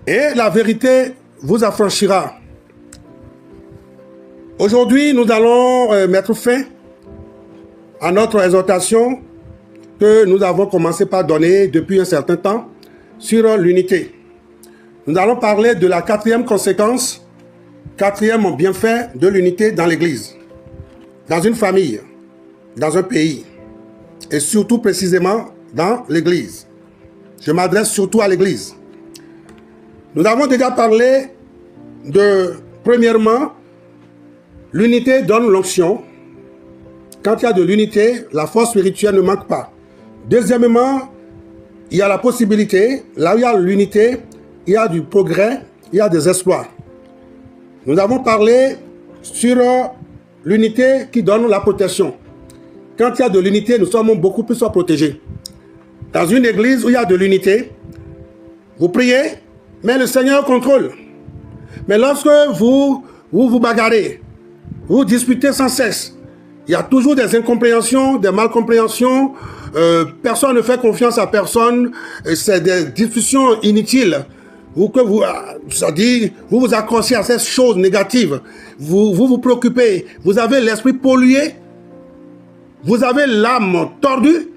Et la vérité vous affranchira. Aujourd'hui, nous allons mettre fin à notre exhortation que nous avons commencé par donner depuis un certain temps sur l'unité. Nous allons parler de la quatrième conséquence, quatrième bienfait de l'unité dans l'Église, dans une famille, dans un pays, et surtout précisément dans l'Église. Je m'adresse surtout à l'Église. Nous avons déjà parlé de, premièrement, l'unité donne l'onction. Quand il y a de l'unité, la force spirituelle ne manque pas. Deuxièmement, il y a la possibilité, là où il y a l'unité, il y a du progrès, il y a des espoirs. Nous avons parlé sur l'unité qui donne la protection. Quand il y a de l'unité, nous sommes beaucoup plus protégés. Dans une église où il y a de l'unité, vous priez, mais le Seigneur contrôle. Mais lorsque vous bagarrez, vous disputez sans cesse, il y a toujours des incompréhensions, des malcompréhensions, personne ne fait confiance à personne, c'est des discussions inutiles. Vous vous accrochez à ces choses négatives, vous préoccupez, vous avez l'esprit pollué, vous avez l'âme tordue,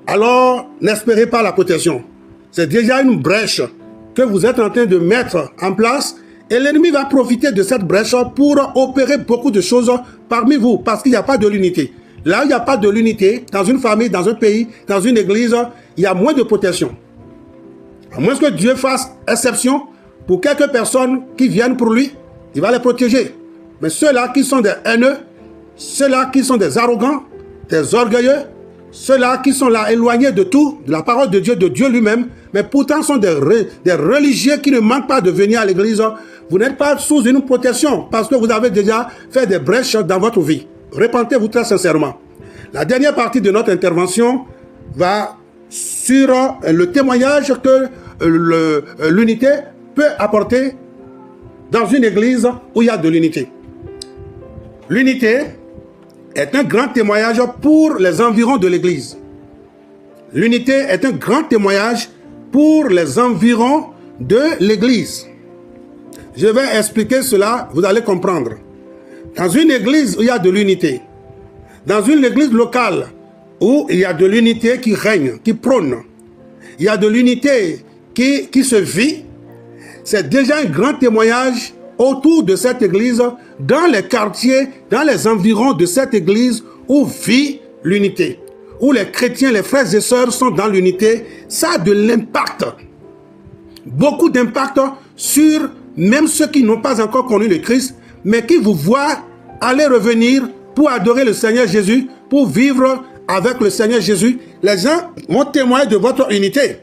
alors n'espérez pas la protection. C'est déjà une brèche que vous êtes en train de mettre en place et l'ennemi va profiter de cette brèche pour opérer beaucoup de choses parmi vous parce qu'il n'y a pas de l'unité. Là où il n'y a pas de l'unité, dans une famille, dans un pays, dans une église, il y a moins de protection. À moins que Dieu fasse exception pour quelques personnes qui viennent pour lui, il va les protéger. Mais ceux-là qui sont des haineux, ceux-là qui sont des arrogants, des orgueilleux, ceux-là qui sont là éloignés de tout, de la parole de Dieu lui-même, mais pourtant sont des religieux qui ne manquent pas de venir à l'église, vous n'êtes pas sous une protection parce que vous avez déjà fait des brèches dans votre vie. Repentez-vous très sincèrement. La dernière partie de notre intervention va sur le témoignage que l'unité peut apporter dans une église où il y a de l'unité. L'unité est un grand témoignage pour les environs de l'église. L'unité est un grand témoignage pour les environs de l'église. Je vais expliquer cela, vous allez comprendre. Dans une église où il y a de l'unité, dans une église locale où il y a de l'unité qui règne, qui prône, il y a de l'unité qui se vit, c'est déjà un grand témoignage autour de cette église, dans les quartiers, dans les environs de cette église où vit l'unité, où les chrétiens, les frères et sœurs sont dans l'unité. Ça a de l'impact, beaucoup d'impact sur même ceux qui n'ont pas encore connu le Christ, mais qui vous voient aller revenir pour adorer le Seigneur Jésus, pour vivre avec le Seigneur Jésus. Les gens vont témoigner de votre unité.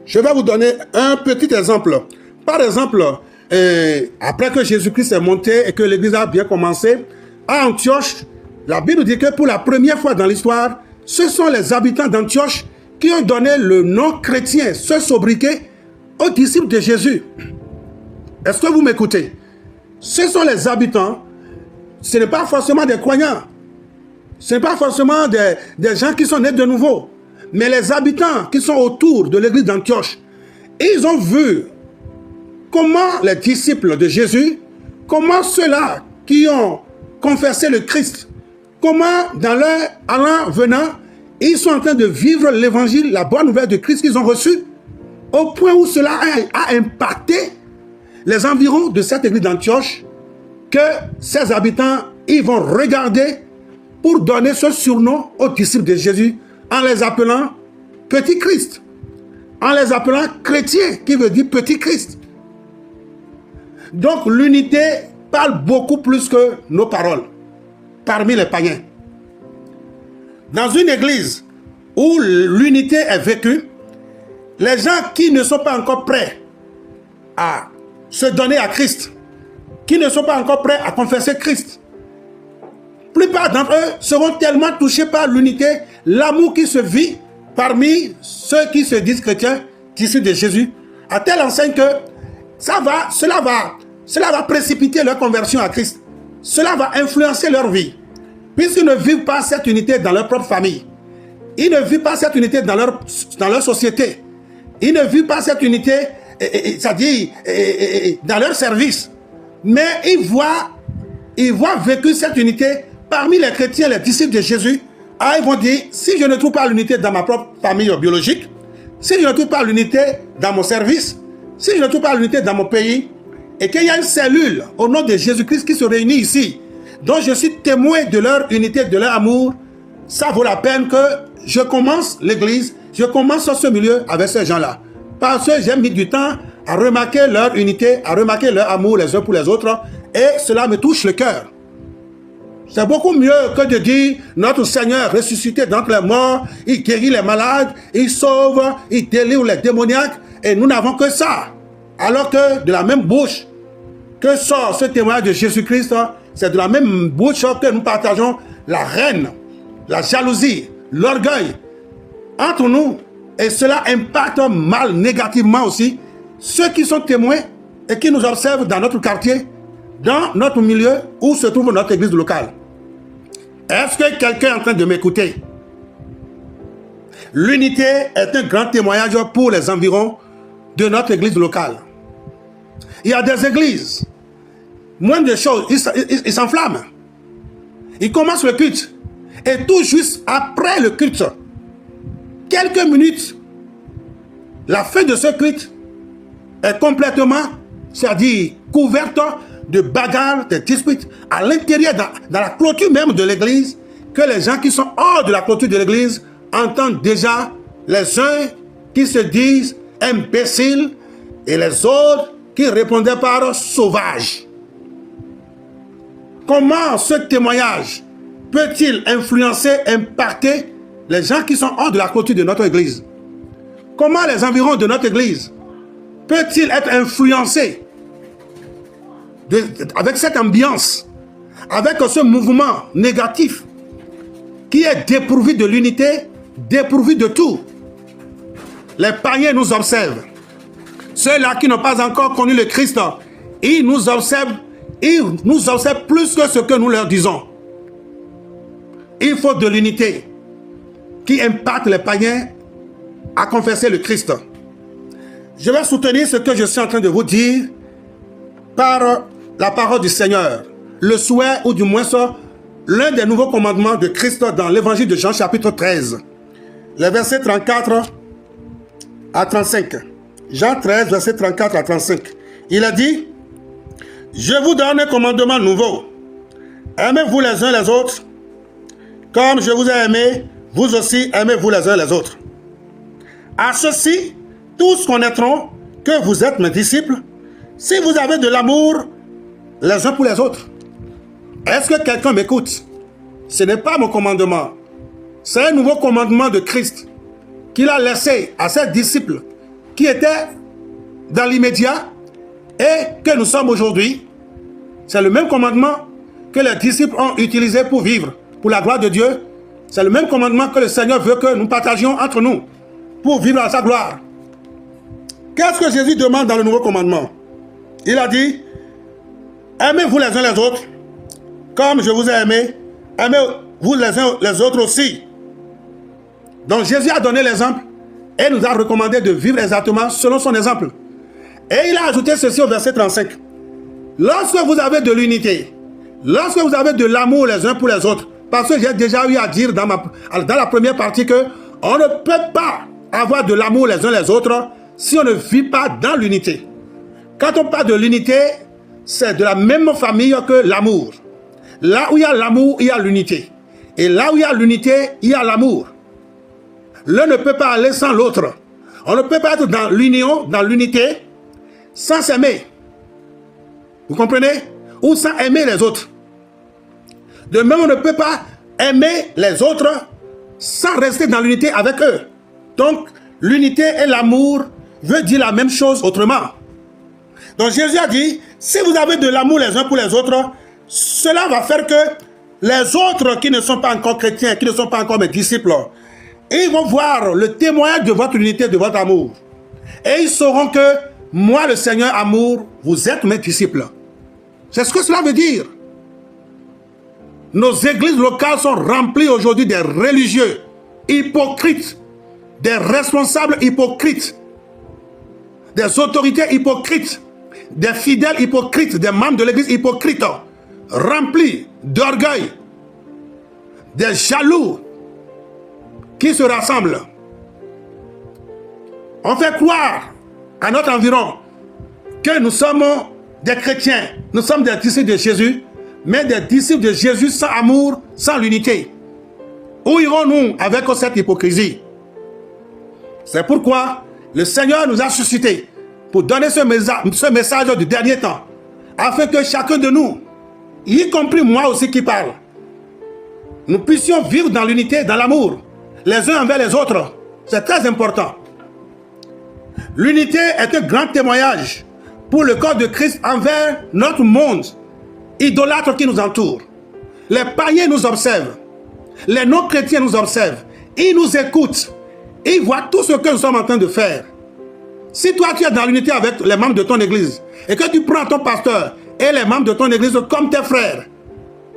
Je vais vous donner un petit exemple. Par exemple, après que Jésus-Christ est monté et que l'église a bien commencé, à Antioche, la Bible dit que pour la première fois dans l'histoire, ce sont les habitants d'Antioche qui ont donné le nom chrétien, ce sobriquet, aux disciples de Jésus. Est-ce que vous m'écoutez? Ce sont les habitants, ce n'est pas forcément des croyants, ce n'est pas forcément des gens qui sont nés de nouveau, mais les habitants qui sont autour de l'église d'Antioche, ils ont vu comment les disciples de Jésus, comment ceux-là qui ont confessé le Christ, comment dans leur allant, venant, ils sont en train de vivre l'évangile, la bonne nouvelle de Christ qu'ils ont reçu, au point où cela a impacté les environs de cette église d'Antioche, que ces habitants, ils vont regarder pour donner ce surnom aux disciples de Jésus, en les appelant Petit Christ, en les appelant chrétiens, qui veut dire Petit Christ. Donc l'unité parle beaucoup plus que nos paroles, parmi les païens. Dans une église où l'unité est vécue, les gens qui ne sont pas encore prêts à se donner à Christ, qui ne sont pas encore prêts à confesser Christ, la plupart d'entre eux seront tellement touchés par l'unité, l'amour qui se vit parmi ceux qui se disent chrétiens, disciples de Jésus, à telle enseigne que cela va précipiter leur conversion à Christ. Cela va influencer leur vie, puisqu'ils ne vivent pas cette unité dans leur propre famille. Ils ne vivent pas cette unité dans leur société. Ils ne vivent pas cette unité c'est-à-dire dans leur service. Mais ils voient vécu cette unité parmi les chrétiens, les disciples de Jésus. Ils vont dire, si je ne trouve pas l'unité dans ma propre famille biologique, si je ne trouve pas l'unité dans mon service, si je ne trouve pas l'unité dans mon pays, et qu'il y a une cellule au nom de Jésus-Christ qui se réunit ici, dont je suis témoin de leur unité, de leur amour, ça vaut la peine que je commence l'église, je commence ce milieu avec ces gens-là. Parce que j'ai mis du temps à remarquer leur unité, à remarquer leur amour les uns pour les autres, et cela me touche le cœur. C'est beaucoup mieux que de dire notre Seigneur ressuscité d'entre les morts, il guérit les malades, il sauve, il délivre les démoniaques, et nous n'avons que ça. Alors que de la même bouche que sort ce témoignage de Jésus-Christ, c'est de la même bouche que nous partageons la haine, la jalousie, l'orgueil entre nous. Et cela impacte mal, négativement aussi, ceux qui sont témoins et qui nous observent dans notre quartier, dans notre milieu où se trouve notre église locale. Est-ce que quelqu'un est en train de m'écouter? L'unité est un grand témoignage pour les environs de notre église locale. Il y a des églises, moins de choses, ils s'enflamment. Ils commencent le culte. Et tout juste après le culte, quelques minutes, la fin de ce culte est complètement, c'est-à-dire couverte de bagarres, de disputes à l'intérieur, dans la clôture même de l'église, que les gens qui sont hors de la clôture de l'église entendent déjà les uns qui se disent imbéciles et les autres qui répondaient par sauvage. Comment ce témoignage peut-il influencer, impacter les gens qui sont hors de la clôture de notre église? Comment les environs de notre église peut-il être influencé avec cette ambiance, avec ce mouvement négatif qui est dépourvu de l'unité, dépourvu de tout? Les païens nous observent. Ceux-là qui n'ont pas encore connu le Christ, ils nous observent plus que ce que nous leur disons. Il faut de l'unité qui impacte les païens à confesser le Christ. Je vais soutenir ce que je suis en train de vous dire par la parole du Seigneur. Le souhait, ou du moins l'un des nouveaux commandements de Christ dans l'évangile de Jean chapitre 13. Les versets 34 à 35. Jean 13, versets 34 à 35. Il a dit, « Je vous donne un commandement nouveau. Aimez-vous les uns les autres. Comme je vous ai aimé, vous aussi aimez-vous les uns les autres. À ceci, tous connaîtront que vous êtes mes disciples, si vous avez de l'amour les uns pour les autres. » Est-ce que quelqu'un m'écoute? Ce n'est pas mon commandement. C'est un nouveau commandement de Christ qu'il a laissé à ses disciples qui étaient dans l'immédiat et que nous sommes aujourd'hui. C'est le même commandement que les disciples ont utilisé pour vivre, pour la gloire de Dieu. C'est le même commandement que le Seigneur veut que nous partagions entre nous pour vivre à sa gloire. Qu'est-ce que Jésus demande dans le nouveau commandement? Il a dit, aimez-vous les uns les autres, comme je vous ai aimé, aimez-vous les uns les autres aussi. Donc Jésus a donné l'exemple et nous a recommandé de vivre exactement selon son exemple. Et il a ajouté ceci au verset 35. Lorsque vous avez de l'unité, lorsque vous avez de l'amour les uns pour les autres, parce que j'ai déjà eu à dire dans la première partie que on ne peut pas avoir de l'amour les uns les autres si on ne vit pas dans l'unité. Quand on parle de l'unité, c'est de la même famille que l'amour. Là où il y a l'amour, il y a l'unité. Et là où il y a l'unité, il y a l'amour. L'un ne peut pas aller sans l'autre. On ne peut pas être dans l'union, dans l'unité, sans s'aimer. Vous comprenez? Ou sans aimer les autres. De même, on ne peut pas aimer les autres sans rester dans l'unité avec eux. Donc, l'unité et l'amour veut dire la même chose autrement. Donc, Jésus a dit, si vous avez de l'amour les uns pour les autres, cela va faire que les autres qui ne sont pas encore chrétiens, qui ne sont pas encore mes disciples, ils vont voir le témoignage de votre unité, de votre amour. Et ils sauront que moi, le Seigneur amour, vous êtes mes disciples. C'est ce que cela veut dire. Nos églises locales sont remplies aujourd'hui des religieux hypocrites, des responsables hypocrites, des autorités hypocrites, des fidèles hypocrites, des membres de l'église hypocrites, remplis d'orgueil, des jaloux qui se rassemblent. On fait croire à notre environ que nous sommes des chrétiens, nous sommes des disciples de Jésus, mais des disciples de Jésus sans amour, sans l'unité. Où irons-nous avec cette hypocrisie? C'est pourquoi le Seigneur nous a suscités pour donner ce message du dernier temps, afin que chacun de nous, y compris moi aussi qui parle, nous puissions vivre dans l'unité, dans l'amour, les uns envers les autres. C'est très important. L'unité est un grand témoignage pour le corps de Christ envers notre monde idolâtre qui nous entoure. Les païens nous observent, les non-chrétiens nous observent, ils nous écoutent, ils voient tout ce que nous sommes en train de faire. Si toi tu es dans l'unité avec les membres de ton église et que tu prends ton pasteur et les membres de ton église comme tes frères,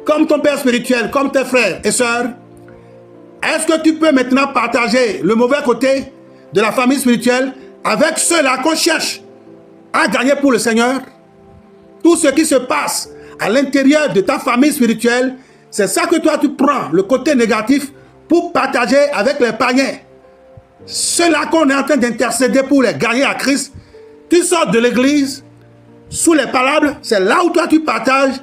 comme ton père spirituel, comme tes frères et sœurs, est-ce que tu peux maintenant partager le mauvais côté de la famille spirituelle avec ceux-là qu'on cherche à gagner pour le Seigneur? Tout ce qui se passe à l'intérieur de ta famille spirituelle, c'est ça que toi tu prends, le côté négatif, pour partager avec les païens. Ceux-là qu'on est en train d'intercéder pour les gagner à Christ, tu sors de l'église, sous les palabres, c'est là où toi tu partages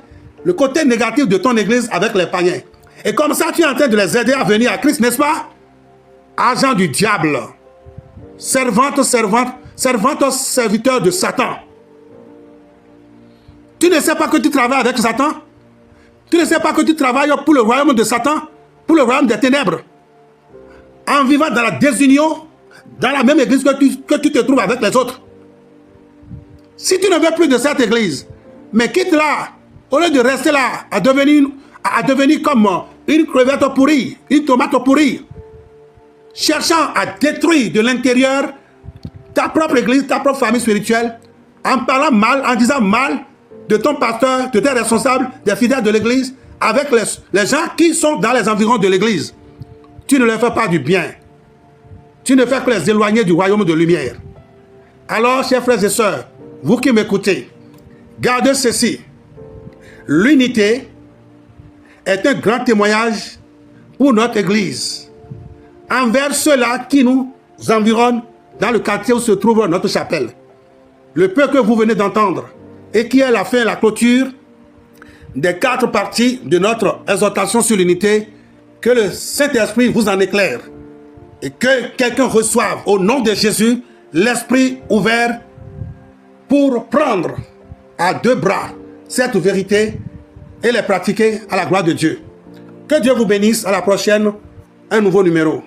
le côté négatif de ton église avec les païens. Et comme ça, tu es en train de les aider à venir à Christ, n'est-ce pas? Agent du diable, servante, serviteur de Satan. Tu ne sais pas que tu travailles avec Satan? Tu ne sais pas que tu travailles pour le royaume de Satan? Pour le royaume des ténèbres? En vivant dans la désunion, dans la même église que tu te trouves avec les autres. Si tu ne veux plus de cette église, mais quitte-la, au lieu de rester là, à devenir comme une crevette pourrie, une tomate pourrie, cherchant à détruire de l'intérieur ta propre église, ta propre famille spirituelle, en parlant mal, en disant mal de ton pasteur, de tes responsables, des fidèles de l'église, avec les gens qui sont dans les environs de l'église. Tu ne leur fais pas du bien. Tu ne fais que les éloigner du royaume de lumière. Alors, chers frères et sœurs, vous qui m'écoutez, gardez ceci. L'unité est un grand témoignage pour notre église envers ceux-là qui nous environnent dans le quartier où se trouve notre chapelle. Le peu que vous venez d'entendre et qui est la fin, la clôture des 4 parties de notre exhortation sur l'unité, que le Saint-Esprit vous en éclaire et que quelqu'un reçoive au nom de Jésus l'esprit ouvert pour prendre à 2 bras cette vérité et les pratiquer à la gloire de Dieu. Que Dieu vous bénisse. À la prochaine, un nouveau numéro.